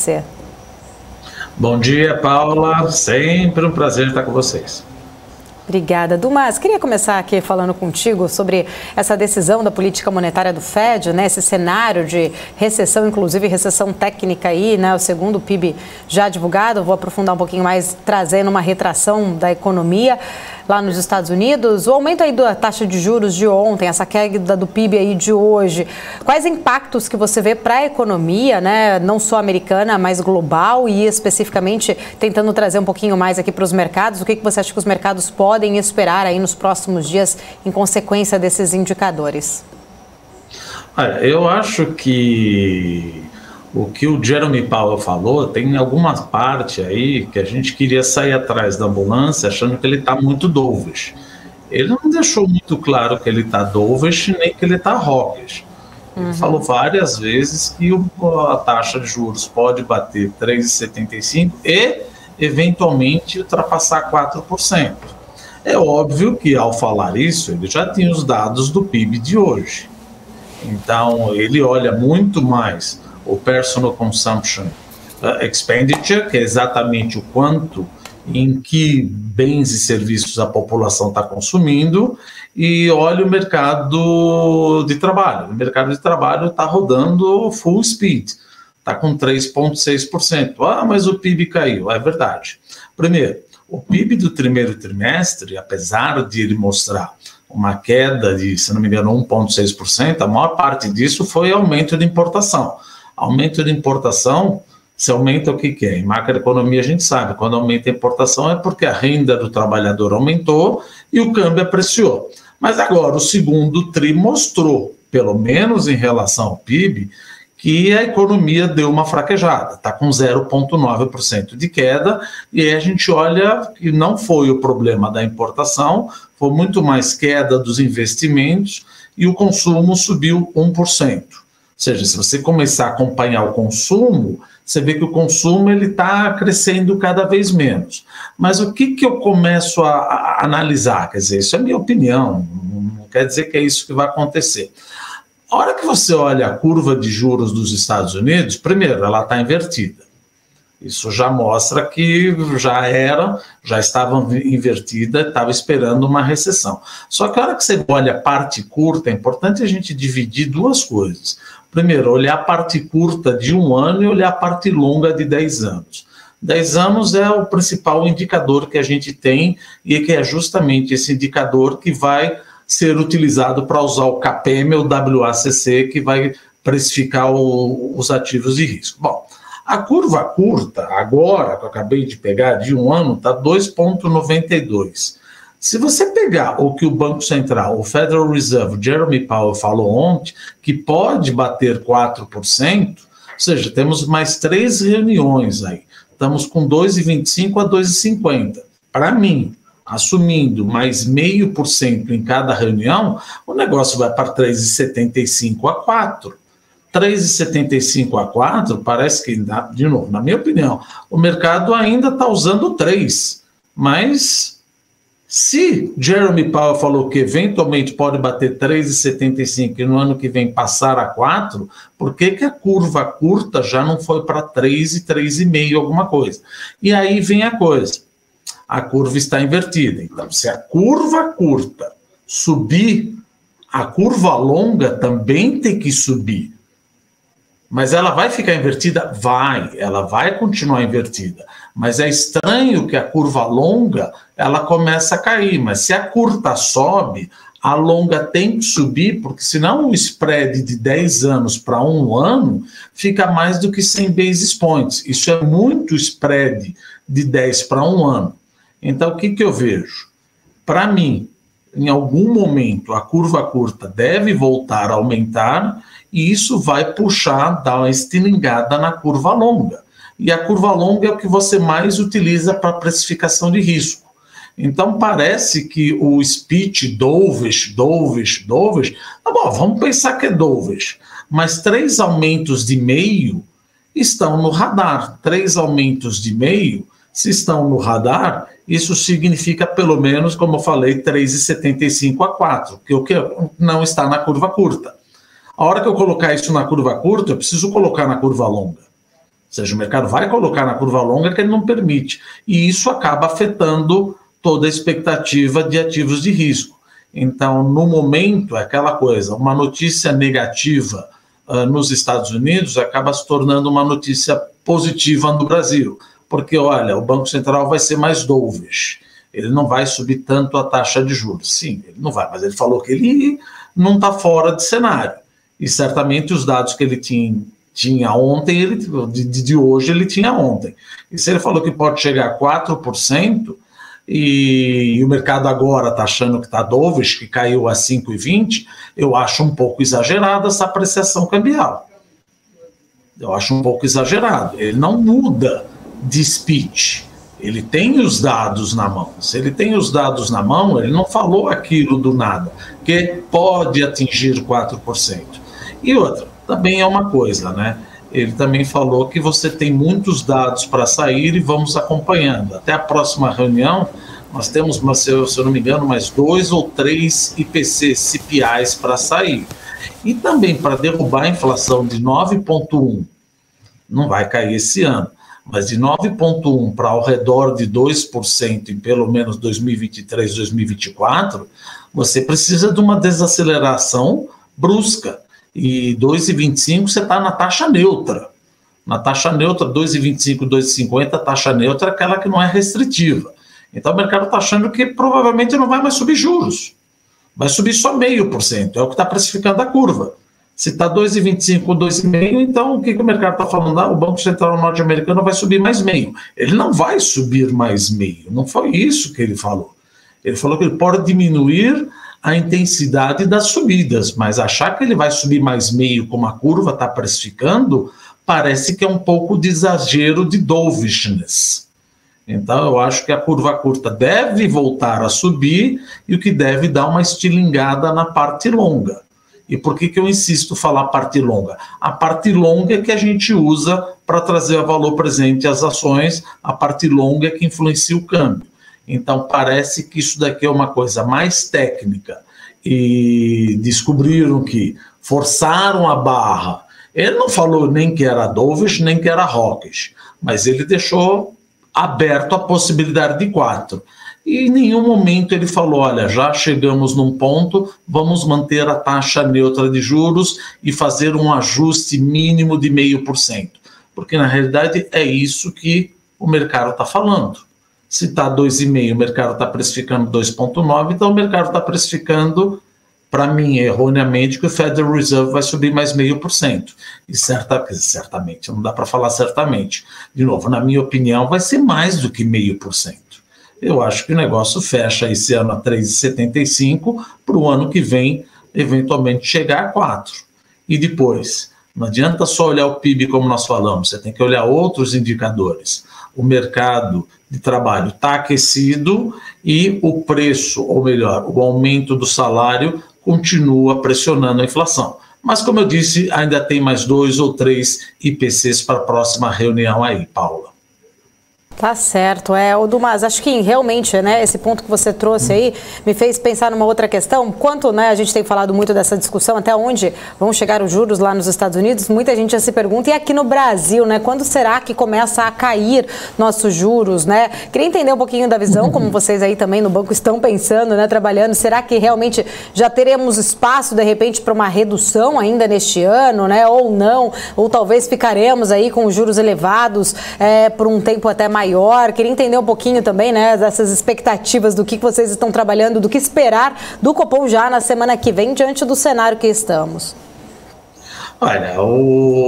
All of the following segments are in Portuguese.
você. Bom dia, Paula. Sempre um prazer estar com vocês. Obrigada. Dumas, queria começar aqui falando contigo sobre essa decisão da política monetária do Fed, né? Esse cenário de recessão, inclusive recessão técnica aí, né? O segundo PIB já divulgado. Vou aprofundar um pouquinho mais, trazendo uma retração da economia lá nos Estados Unidos. O aumento aí da taxa de juros de ontem, essa queda do PIB aí de hoje. Quais impactos que você vê para a economia, né? Não só americana, mas global e especificamente tentando trazer um pouquinho mais aqui para os mercados. O que você acha que os mercados podem esperar aí nos próximos dias em consequência desses indicadores? Olha, eu acho que o que o Jeremy Powell falou tem alguma parte aí que a gente queria sair atrás da ambulância achando que ele está muito dovish. Ele não deixou muito claro que ele está dovish nem que ele está hawkish. Ele falou várias vezes que a taxa de juros pode bater 3,75 e eventualmente ultrapassar 4%. É óbvio que ao falar isso ele já tinha os dados do PIB de hoje. Então ele olha muito mais o Personal Consumption Expenditure, que é exatamente o quanto, em que bens e serviços a população está consumindo, e olha o mercado de trabalho. O mercado de trabalho está rodando full speed, está com 3,6%. Ah, mas o PIB caiu. É verdade. Primeiro, o PIB do primeiro trimestre, apesar de ele mostrar uma queda de, se não me engano, 1,6%, a maior parte disso foi aumento de importação. Aumento de importação, se aumenta o que é? Em macroeconomia a gente sabe, quando aumenta a importação é porque a renda do trabalhador aumentou e o câmbio apreciou. Mas agora o segundo tri mostrou, pelo menos em relação ao PIB, que a economia deu uma fraquejada, está com 0,9% de queda, e aí a gente olha que não foi o problema da importação, foi muito mais queda dos investimentos e o consumo subiu 1%. Ou seja, se você começar a acompanhar o consumo, você vê que o consumo está crescendo cada vez menos. Mas o que eu começo a analisar? Quer dizer, isso é minha opinião, não quer dizer que é isso que vai acontecer. A hora que você olha a curva de juros dos Estados Unidos, primeiro, ela está invertida. Isso já mostra que já estava invertida, estava esperando uma recessão. Só que a hora que você olha a parte curta, é importante a gente dividir duas coisas. Primeiro, olhar a parte curta de 1 ano e olhar a parte longa de 10 anos. 10 anos é o principal indicador que a gente tem e que é justamente esse indicador que vai ser utilizado para usar o CAPM ou WACC, que vai precificar os ativos de risco. Bom, a curva curta, agora, que eu acabei de pegar, de 1 ano, está 2,92. Se você pegar o que o Banco Central, o Federal Reserve, o Jeremy Powell falou ontem, que pode bater 4%, ou seja, temos mais 3 reuniões aí. Estamos com 2,25 a 2,50. Para mim, assumindo mais 0,5% em cada reunião, o negócio vai para 3,75 a 4%. 3,75 a 4, parece que, de novo, na minha opinião, o mercado ainda está usando 3, mas se Jeremy Powell falou que eventualmente pode bater 3,75 e no ano que vem passar a 4, por que a curva curta já não foi para 3 e 3,5 alguma coisa? E aí vem a coisa, a curva está invertida, então se a curva curta subir, a curva longa também tem que subir. Mas ela vai ficar invertida? Vai, ela vai continuar invertida. Mas é estranho que a curva longa, ela começa a cair. Mas se a curta sobe, a longa tem que subir, porque senão o spread de 10 anos para 1 ano fica mais do que 100 basis points. Isso é muito spread de 10 para 1 ano. Então, o que eu vejo? Para mim, em algum momento, a curva curta deve voltar a aumentar e isso vai puxar, dar uma estilingada na curva longa. E a curva longa é o que você mais utiliza para precificação de risco. Então, parece que o speech dovish, tá bom, vamos pensar que é dovish, mas 3 aumentos de meio estão no radar. 3 aumentos de meio, se estão no radar, isso significa pelo menos, como eu falei, 3,75 a 4, que o que não está na curva curta. A hora que eu colocar isso na curva curta, eu preciso colocar na curva longa. seja, o mercado vai colocar na curva longa que ele não permite. E isso acaba afetando toda a expectativa de ativos de risco. Então, no momento, é aquela coisa, uma notícia negativa nos Estados Unidos acaba se tornando uma notícia positiva no Brasil. Porque, olha, o Banco Central vai ser mais dovish. Ele não vai subir tanto a taxa de juros. Sim, ele não vai, mas ele falou que ele não está fora de cenário. E certamente os dados que ele tinha ontem, de hoje ele tinha ontem. E se ele falou que pode chegar a 4%, e o mercado agora está achando que está dovish, que caiu a 5,20, eu acho um pouco exagerada essa apreciação cambial. Eu acho um pouco exagerado. Ele não muda de speech. Ele tem os dados na mão. Se ele tem os dados na mão, ele não falou aquilo do nada, que pode atingir 4%. E outra, também é uma coisa, né? Ele também falou que você tem muitos dados para sair e vamos acompanhando. Até a próxima reunião, nós temos, se eu não me engano, mais 2 ou 3 IPCs, CPIs para sair. E também para derrubar a inflação de 9,1%, não vai cair esse ano, mas de 9,1% para ao redor de 2% em pelo menos 2023, 2024, você precisa de uma desaceleração brusca. E 2,25 você está na taxa neutra. Na taxa neutra, 2,25, 2,50, taxa neutra é aquela que não é restritiva. Então o mercado está achando que provavelmente não vai mais subir juros. Vai subir só 0,5%, é o que está precificando a curva. Se está 2,25 ou 2,5, então o que o mercado está falando? O Banco Central norte-americano vai subir mais 0,5. Ele não vai subir mais 0,5. Não foi isso que ele falou. Ele falou que ele pode diminuir a intensidade das subidas, mas achar que ele vai subir mais 0,5 como a curva está precificando, parece que é um pouco de exagero de dovishness. Então eu acho que a curva curta deve voltar a subir e o que deve dar uma estilingada na parte longa. E por que eu insisto em falar parte longa? A parte longa é que a gente usa para trazer valor presente às ações, a parte longa é que influencia o câmbio. Então parece que isso daqui é uma coisa mais técnica e descobriram que forçaram a barra. Ele não falou nem que era dovish, nem que era hawkish, mas ele deixou aberto a possibilidade de 4. E em nenhum momento ele falou, olha, já chegamos num ponto, vamos manter a taxa neutra de juros e fazer um ajuste mínimo de 0,5%. Porque na realidade é isso que o mercado está falando. Se está 2,5%, o mercado está precificando 2,9%, então o mercado está precificando, para mim, erroneamente, que o Federal Reserve vai subir mais 0,5%. E certamente, não dá para falar certamente. De novo, na minha opinião, vai ser mais do que 0,5%. Eu acho que o negócio fecha esse ano a 3,75%, para o ano que vem, eventualmente, chegar a 4%. E depois, não adianta só olhar o PIB como nós falamos, você tem que olhar outros indicadores. O mercado de trabalho está aquecido e o preço, ou melhor, o aumento do salário continua pressionando a inflação. Mas, como eu disse, ainda tem mais 2 ou 3 IPCs para a próxima reunião aí, Paula. Tá certo, Dumas, acho que realmente, né, esse ponto que você trouxe aí me fez pensar numa outra questão. Quanto, né, a gente tem falado muito dessa discussão, até onde vão chegar os juros lá nos Estados Unidos, muita gente já se pergunta, e aqui no Brasil, né, quando será que começa a cair nossos juros, né? Queria entender um pouquinho da visão, como vocês aí também no banco estão pensando, né, trabalhando, será que realmente já teremos espaço, de repente, para uma redução ainda neste ano, né, ou não, ou talvez ficaremos aí com os juros elevados por um tempo até maior. Queria entender um pouquinho também, né, dessas expectativas do que vocês estão trabalhando, do que esperar do Copom já na semana que vem, diante do cenário que estamos. Olha,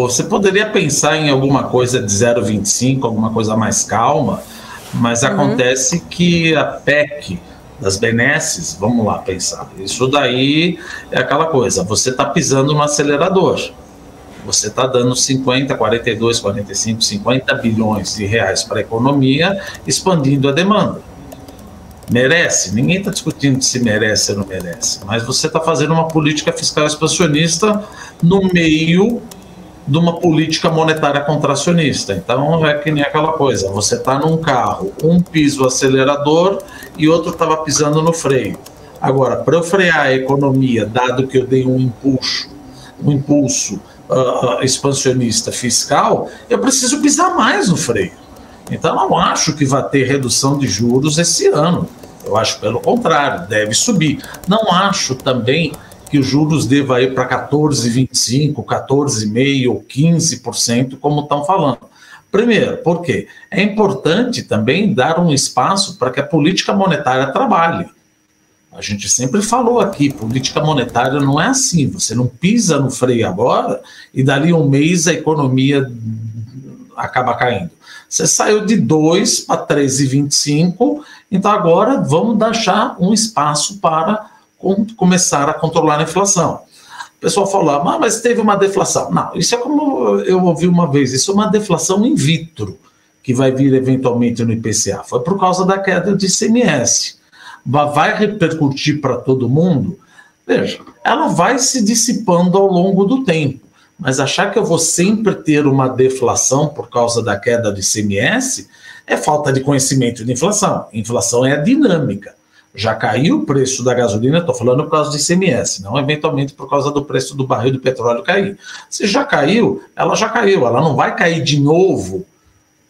você poderia pensar em alguma coisa de 0,25, alguma coisa mais calma, mas acontece que a PEC das benesses, vamos lá pensar, isso daí é aquela coisa, você está pisando no acelerador. Você está dando 50, 42, 45, 50 bilhões de reais para a economia, expandindo a demanda. Merece? Ninguém está discutindo se merece ou não merece, mas você está fazendo uma política fiscal expansionista no meio de uma política monetária contracionista. Então é que nem aquela coisa, você está num carro, um pisa o acelerador e outro estava pisando no freio. Agora, para eu frear a economia, dado que eu dei um impulso expansionista fiscal, eu preciso pisar mais no freio. Então, eu não acho que vai ter redução de juros esse ano. Eu acho, pelo contrário, deve subir. Não acho também que os juros devam ir para 14,25%, 14,5% ou 15%, como estão falando. Primeiro, por quê? É importante também dar um espaço para que a política monetária trabalhe. A gente sempre falou aqui, política monetária não é assim, você não pisa no freio agora e dali um mês a economia acaba caindo. Você saiu de 2 para 13,25, então agora vamos deixar um espaço para começar a controlar a inflação. O pessoal fala, mas teve uma deflação. Não, isso é como eu ouvi uma vez, isso é uma deflação in vitro, que vai vir eventualmente no IPCA. Foi por causa da queda de ICMS. Vai repercutir para todo mundo? Veja, ela vai se dissipando ao longo do tempo, mas achar que eu vou sempre ter uma deflação por causa da queda do ICMS é falta de conhecimento de inflação. Inflação é a dinâmica. Já caiu o preço da gasolina, estou falando por causa do ICMS, não eventualmente por causa do preço do barril do petróleo cair. Se já caiu, ela não vai cair de novo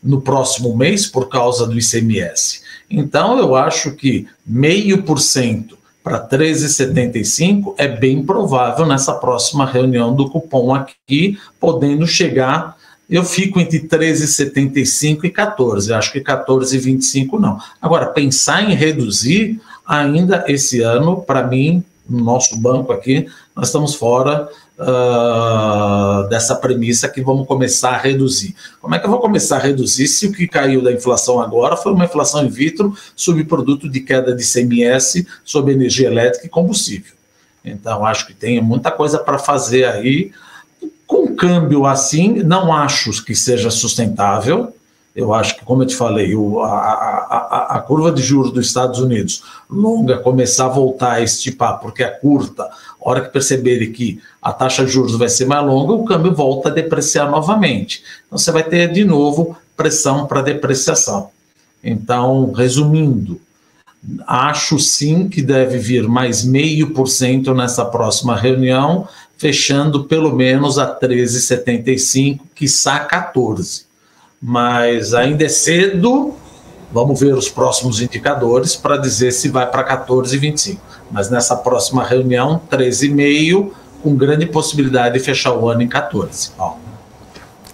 no próximo mês por causa do ICMS. Então, eu acho que 0,5% para 13,75 é bem provável nessa próxima reunião do cupom aqui, podendo chegar. Eu fico entre 13,75 e 14. Eu acho que 14,25 não. Agora, pensar em reduzir ainda esse ano, para mim, no nosso banco aqui, nós estamos fora dessa premissa que vamos começar a reduzir. Como é que eu vou começar a reduzir se o que caiu da inflação agora foi uma inflação in vitro, subproduto de queda de ICMS sobre energia elétrica e combustível? Então, acho que tem muita coisa para fazer aí. Com câmbio assim, não acho que seja sustentável. Eu acho que, como eu te falei, a curva de juros dos Estados Unidos longa começar a voltar a estipar, porque a curta, a hora que perceberem que a taxa de juros vai ser mais longa, o câmbio volta a depreciar novamente. Então, você vai ter, de novo, pressão para depreciação. Então, resumindo, acho sim que deve vir mais 0,5% nessa próxima reunião, fechando pelo menos a 13,75, quiçá 14. Mas ainda é cedo, vamos ver os próximos indicadores para dizer se vai para 14,25. Mas nessa próxima reunião, 13,5, com grande possibilidade de fechar o ano em 14.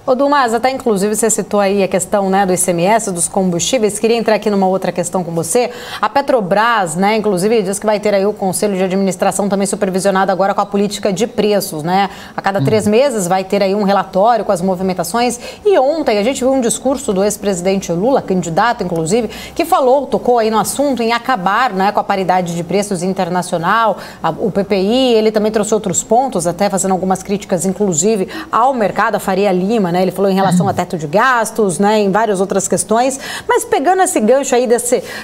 Ô Dumas, até inclusive você citou aí a questão, né, do ICMS, dos combustíveis. Queria entrar aqui numa outra questão com você. A Petrobras, né, inclusive diz que vai ter aí o Conselho de Administração também supervisionado agora com a política de preços, né? A cada 3 meses vai ter aí um relatório com as movimentações. E ontem a gente viu um discurso do ex-presidente Lula, candidato inclusive, que tocou aí no assunto em acabar, né, com a paridade de preços internacional, o PPI. Ele também trouxe outros pontos, até fazendo algumas críticas, inclusive, ao mercado, a Faria Lima, né? Ele falou em relação a teto de gastos, né, em várias outras questões, mas pegando esse gancho aí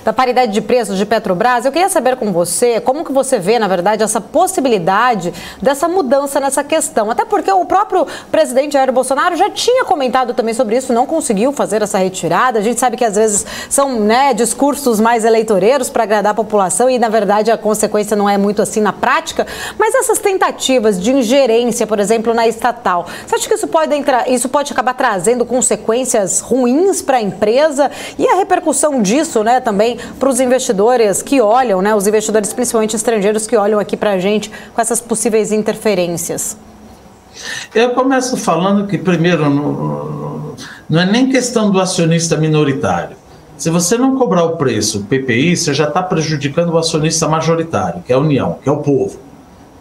da paridade de preços de Petrobras, eu queria saber com você, como que você vê, na verdade, essa possibilidade dessa mudança nessa questão, até porque o próprio presidente Jair Bolsonaro já tinha comentado também sobre isso, não conseguiu fazer essa retirada. A gente sabe que às vezes são, né, discursos mais eleitoreiros para agradar a população e, na verdade, a consequência não é muito assim na prática, mas essas tentativas de ingerência, por exemplo, na estatal, você acha que isso pode acabar trazendo consequências ruins para a empresa e a repercussão disso, né, também para os investidores que olham, né, os investidores principalmente estrangeiros que olham aqui para a gente com essas possíveis interferências? Eu começo falando que, primeiro, não é nem questão do acionista minoritário. Se você não cobrar o preço, o PPI, você já está prejudicando o acionista majoritário, que é a União, que é o povo.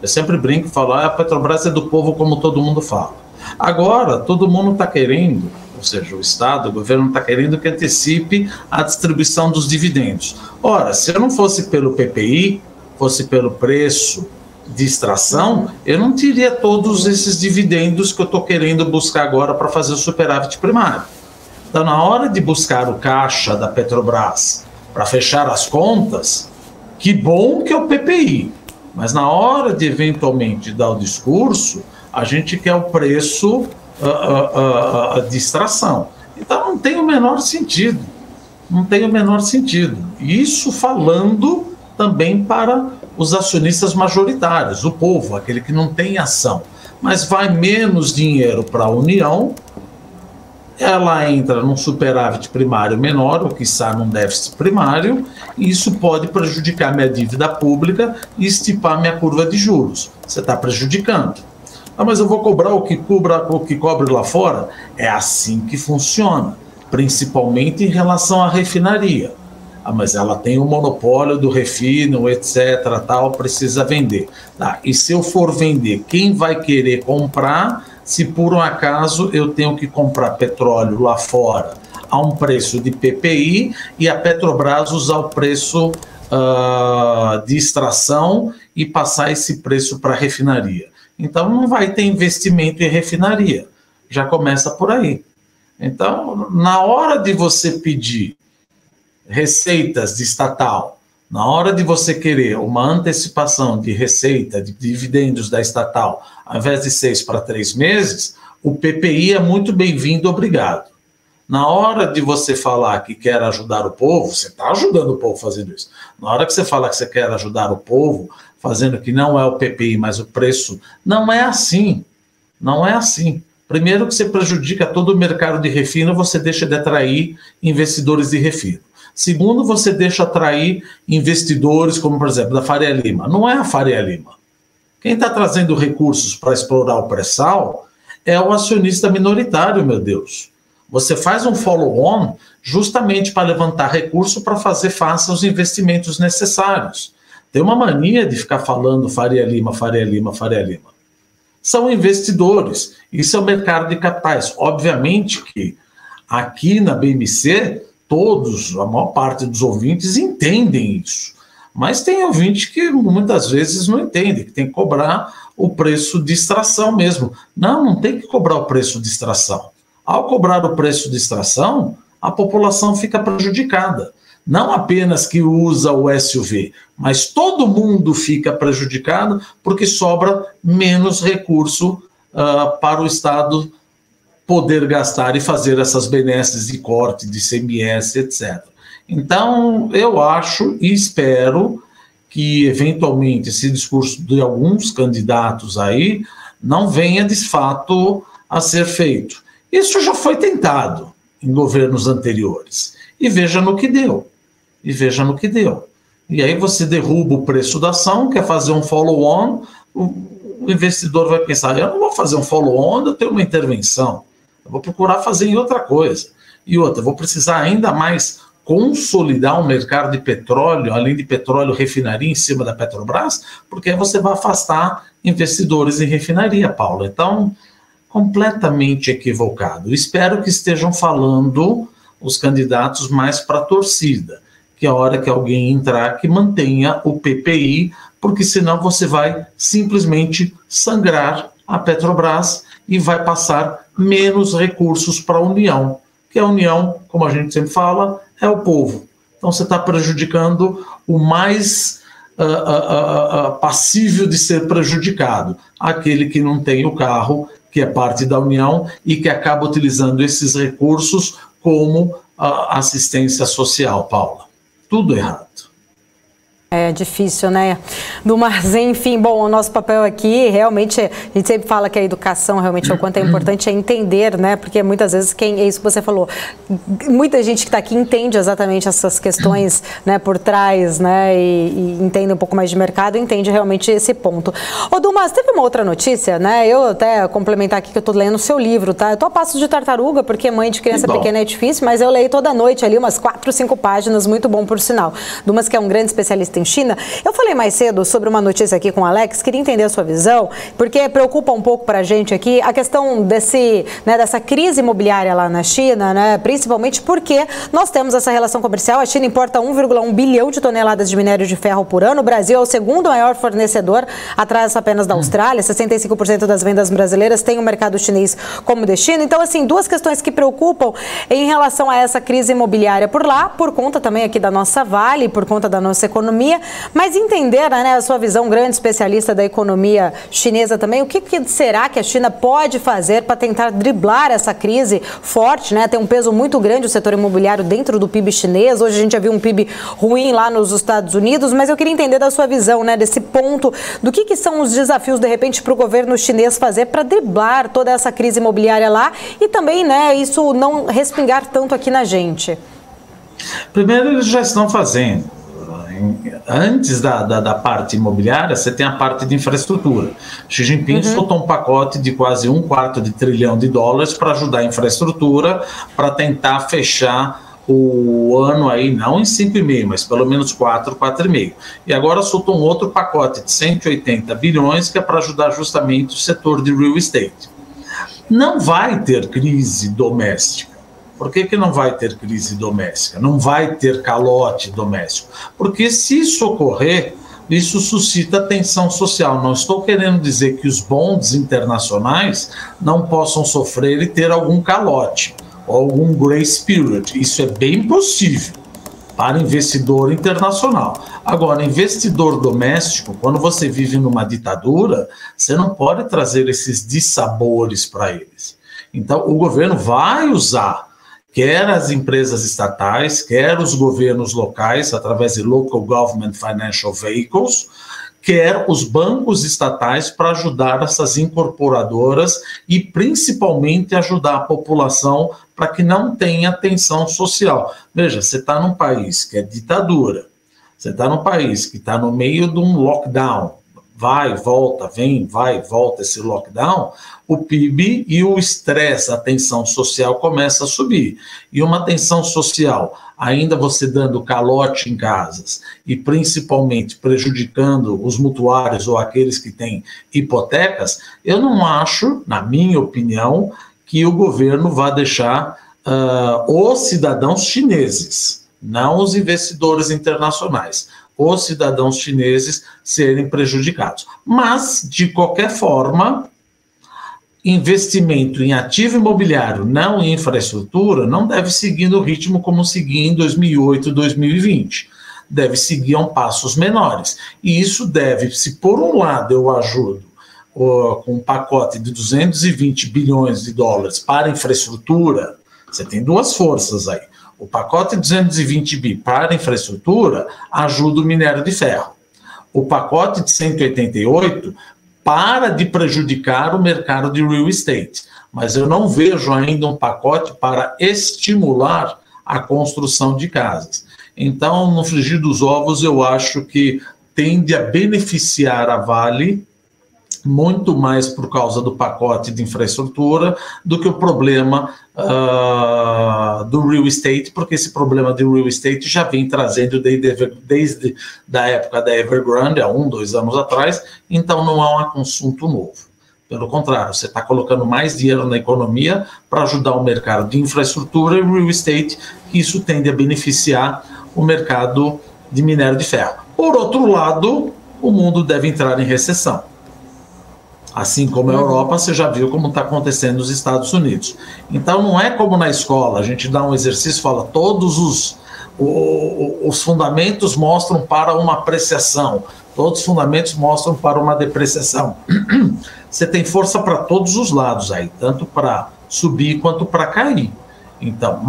Eu sempre brinco e falo, a Petrobras é do povo, como todo mundo fala. Agora, todo mundo está querendo, ou seja, o Estado, o governo está querendo que antecipe a distribuição dos dividendos. Ora, se eu não fosse pelo PPI, fosse pelo preço de extração, eu não teria todos esses dividendos que eu estou querendo buscar agora para fazer o superávit primário. Então, na hora de buscar o caixa da Petrobras para fechar as contas, que bom que é o PPI, mas na hora de eventualmente dar o discurso, a gente quer o preço de extração. Então não tem o menor sentido. Não tem o menor sentido. Isso falando também para os acionistas majoritários, o povo, aquele que não tem ação. mas vai menos dinheiro para a União, ela entra num superávit primário menor, ou quiçá num déficit primário, e isso pode prejudicar minha dívida pública e estipar minha curva de juros. Você está prejudicando. Ah, mas eu vou cobrar o que cobre lá fora? É assim que funciona, principalmente em relação à refinaria. Ah, mas ela tem o monopólio do refino, etc, tal, precisa vender. Tá, e se eu for vender, quem vai querer comprar se por um acaso eu tenho que comprar petróleo lá fora a um preço de PPI e a Petrobras usar o preço de extração e passar esse preço para a refinaria? Então não vai ter investimento em refinaria, já começa por aí. Então, na hora de você pedir receitas de estatal, na hora de você querer uma antecipação de receita, de dividendos da estatal, ao invés de 6 para 3 meses, o PPI é muito bem-vindo, obrigado. Na hora de você falar que quer ajudar o povo, você está ajudando o povo fazendo isso. Na hora que você fala que você quer ajudar o povo, fazendo que não é o PPI, mas o preço, não é assim. Não é assim. Primeiro que você prejudica todo o mercado de refino, você deixa de atrair investidores de refino. Segundo, você deixa atrair investidores, como por exemplo, da Faria Lima. Não é a Faria Lima. Quem está trazendo recursos para explorar o pré-sal é o acionista minoritário, meu Deus. Você faz um follow-on justamente para levantar recurso para fazer face aos investimentos necessários. Tem uma mania de ficar falando Faria Lima, Faria Lima, Faria Lima. São investidores. Isso é o mercado de capitais. Obviamente que aqui na BMC, todos, a maior parte dos ouvintes entendem isso. Mas tem ouvinte que muitas vezes não entende, que tem que cobrar o preço de extração mesmo. Não tem que cobrar o preço de extração. Ao cobrar o preço de extração, a população fica prejudicada. Não apenas que usa o SUV, mas todo mundo fica prejudicado porque sobra menos recurso para o Estado poder gastar e fazer essas benesses de corte, de ICMS, etc. Então, eu acho e espero que, eventualmente, esse discurso de alguns candidatos aí não venha, de fato, a ser feito. Isso já foi tentado em governos anteriores. E veja no que deu. E aí você derruba o preço da ação, quer fazer um follow-on, o investidor vai pensar, eu não vou fazer um follow-on, eu tenho uma intervenção. Eu vou procurar fazer em outra coisa. E outra, eu vou precisar ainda mais consolidar um mercado de petróleo, além de petróleo, refinaria em cima da Petrobras, porque aí você vai afastar investidores em refinaria, Paulo. Então, completamente equivocado. Espero que estejam falando os candidatos mais para a torcida, que a hora que alguém entrar, que mantenha o PPI, porque senão você vai simplesmente sangrar a Petrobras e vai passar menos recursos para a União, que a União, como a gente sempre fala, é o povo. Então você está prejudicando o mais passível de ser prejudicado, aquele que não tem o carro, que é parte da União e que acaba utilizando esses recursos como assistência social, Paula. Tudo errado. É difícil, né? Mas, enfim, bom, o nosso papel aqui, realmente, a gente sempre fala que a educação, realmente, o quanto é importante é entender, né? Porque muitas vezes, é isso que você falou, muita gente que está aqui entende exatamente essas questões, né, por trás, né, e entende um pouco mais de mercado, entende realmente esse ponto. Ô, Dumas, teve uma outra notícia, né? Eu até complementar aqui que eu estou lendo o seu livro, tá? Eu estou a passos de tartaruga, porque mãe de criança pequena é difícil, mas eu leio toda noite ali umas 4, 5 páginas, muito bom por sinal. Dumas, que é um grande especialista em China. Eu falei mais cedo sobre uma notícia aqui com o Alex, queria entender a sua visão, porque preocupa um pouco para a gente aqui a questão dessa crise imobiliária lá na China, né? Principalmente porque nós temos essa relação comercial, a China importa 1,1 bilhão de toneladas de minério de ferro por ano, o Brasil é o segundo maior fornecedor, atrás apenas da Austrália, 65% das vendas brasileiras tem o mercado chinês como destino. Então, assim, duas questões que preocupam em relação a essa crise imobiliária por lá, por conta também aqui da nossa Vale, por conta da nossa economia, economia, mas entender, né, a sua visão, grande especialista da economia chinesa também, o que será que a China pode fazer para tentar driblar essa crise forte, né? Tem um peso muito grande o setor imobiliário dentro do PIB chinês. Hoje a gente já viu um PIB ruim lá nos Estados Unidos, mas eu queria entender da sua visão, né, desse ponto, do que são os desafios, de repente, para o governo chinês fazer para driblar toda essa crise imobiliária lá e também, né, isso não respingar tanto aqui na gente. Primeiro, eles já estão fazendo. Antes da parte imobiliária, você tem a parte de infraestrutura. Xi Jinping soltou um pacote de quase $1/4 de trilhão para ajudar a infraestrutura, para tentar fechar o ano aí, não em 5,5, mas pelo menos 4,5. E agora soltou um outro pacote de 180 bilhões, que é para ajudar justamente o setor de real estate. Não vai ter crise doméstica. Por que não vai ter crise doméstica? Não vai ter calote doméstico? Porque se isso ocorrer, isso suscita tensão social. Não estou querendo dizer que os bonds internacionais não possam sofrer e ter algum calote, ou algum grace period. Isso é bem possível para investidor internacional. Agora, investidor doméstico, quando você vive numa ditadura, você não pode trazer esses dissabores para eles. Então, o governo vai usar, quer as empresas estatais, quer os governos locais, através de Local Government Financial Vehicles, quer os bancos estatais, para ajudar essas incorporadoras e principalmente ajudar a população para que não tenha tensão social. Veja, você está num país que é ditadura, você está num país que está no meio de um lockdown, vai, volta, vem, vai, volta esse lockdown, o PIB e o estresse, a tensão social começa a subir. E uma tensão social, ainda você dando calote em casas e principalmente prejudicando os mutuários ou aqueles que têm hipotecas, eu não acho, na minha opinião, que o governo vá deixar os cidadãos chineses, não os investidores internacionais, os cidadãos chineses serem prejudicados. Mas, de qualquer forma, investimento em ativo imobiliário, não em infraestrutura, não deve seguir no ritmo como seguia em 2008, 2020. Deve seguir a passos menores. E isso deve, se por um lado eu ajudo com um pacote de 220 bilhões de dólares para infraestrutura, você tem duas forças aí. O pacote de 220 bi para infraestrutura ajuda o minério de ferro. O pacote de 188 para de prejudicar o mercado de real estate. Mas eu não vejo ainda um pacote para estimular a construção de casas. Então, no frigir dos ovos, eu acho que tende a beneficiar a Vale muito mais por causa do pacote de infraestrutura do que o problema do real estate, porque esse problema de real estate já vem trazendo desde a época da Evergrande, há 2 anos atrás, então não é um assunto novo. Pelo contrário, você está colocando mais dinheiro na economia para ajudar o mercado de infraestrutura e real estate, que isso tende a beneficiar o mercado de minério de ferro. Por outro lado, o mundo deve entrar em recessão. Assim como a Europa, você já viu como está acontecendo nos Estados Unidos. Então, não é como na escola, a gente dá um exercício e fala, todos os fundamentos mostram para uma apreciação, todos os fundamentos mostram para uma depreciação. Você tem força para todos os lados aí, tanto para subir quanto para cair. Então,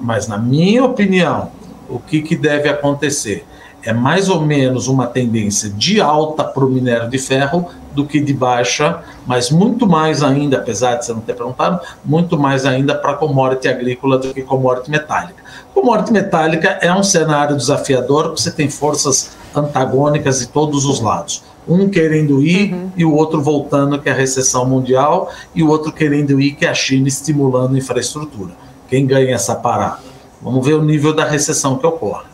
mas na minha opinião, o que deve acontecer? É mais ou menos uma tendência de alta para o minério de ferro do que de baixa, mas muito mais ainda, apesar de você não ter perguntado, muito mais ainda para commodity agrícola do que commodity metálica. Commodity metálica é um cenário desafiador, porque você tem forças antagônicas de todos os lados. Um querendo ir e o outro voltando, que é a recessão mundial, e o outro querendo ir, que é a China estimulando a infraestrutura. Quem ganha essa parada? Vamos ver o nível da recessão que ocorre.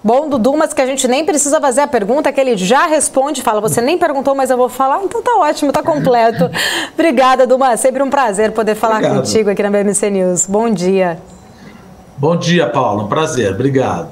Bom, do Dumas, que a gente nem precisa fazer a pergunta, que ele já responde, fala, você nem perguntou, mas eu vou falar, então tá ótimo, tá completo. Obrigada, Dumas, sempre um prazer poder falar contigo aqui na BMC News. Bom dia. Bom dia, Paulo, um prazer, obrigado.